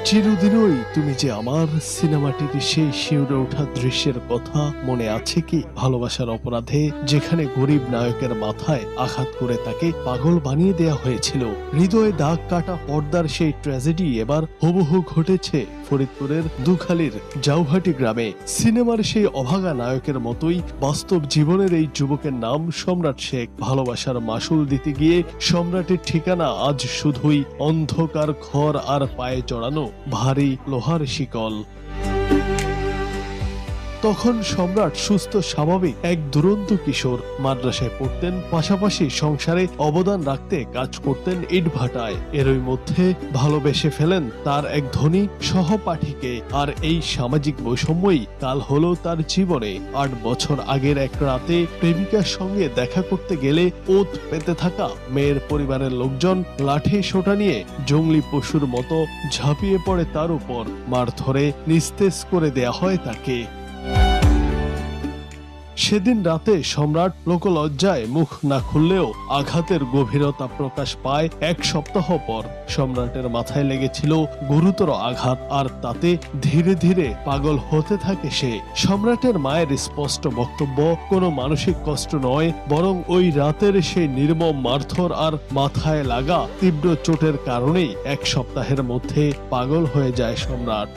চিরদিনই তুমি যে আমার সিনেমাটির সেই শিউরে ওঠা দৃশ্যের কথা মনে আছে কি? ভালোবাসার অপরাধে যেখানে গরিব নায়কের মাথায় আঘাত করে তাকে পাগল বানিয়ে দেয়া হয়েছিল। হৃদয়ে দাগ কাটা পর্দার সেই ট্র্যাজেডি এবার হুবহু ঘটেছে ফরিদপুরের দুখালীর জাউহাটি গ্রামে। সিনেমার সেই অভাগা নায়কের মতোই বাস্তব জীবনের এই যুবকের নাম সম্রাট শেখ। ভালোবাসার মাসুল দিতে গিয়ে সম্রাটের ঠিকানা আজ শুধুই অন্ধকার ঘর আর পায়ে জড়ানো ভারী লোহার শিকল। তখন সম্রাট সুস্থ স্বাভাবিক এক দুরন্ত কিশোর। মাদ্রাসায় পড়তেন, পাশাপাশি সংসারে অবদান রাখতে কাজ করতেন ইটভাটায়। এরই মধ্যে ভালোবেসে ফেলেন তার এক ধনী সহপাঠীকে। আর এই সামাজিক বৈষম্যই কাল হলো তার জীবনে। ৮ বছর আগের এক রাতে প্রেমিকার সঙ্গে দেখা করতে গেলে ওত পেতে থাকা মেয়ের পরিবারের লোকজন লাঠি সোটা নিয়ে জংলি পশুর মতো ঝাঁপিয়ে পড়ে তার উপর। মারধরে নিস্তেজ করে দেয়া হয় তাকে। সেদিন রাতে সম্রাট লোকলজ্জায় মুখ না খুললেও আঘাতের গভীরতা প্রকাশ পায় ১ সপ্তাহ পর। সম্রাটের মাথায় লেগেছিল গুরুতর আঘাত, আর তাতে ধীরে ধীরে পাগল হতে থাকে সে। সম্রাটের মায়ের স্পষ্ট বক্তব্য, কোনো মানসিক কষ্ট নয়, বরং ওই রাতের সেই নির্মম মারধর আর মাথায় লাগা তীব্র চোটের কারণেই ১ সপ্তাহের মধ্যে পাগল হয়ে যায় সম্রাট।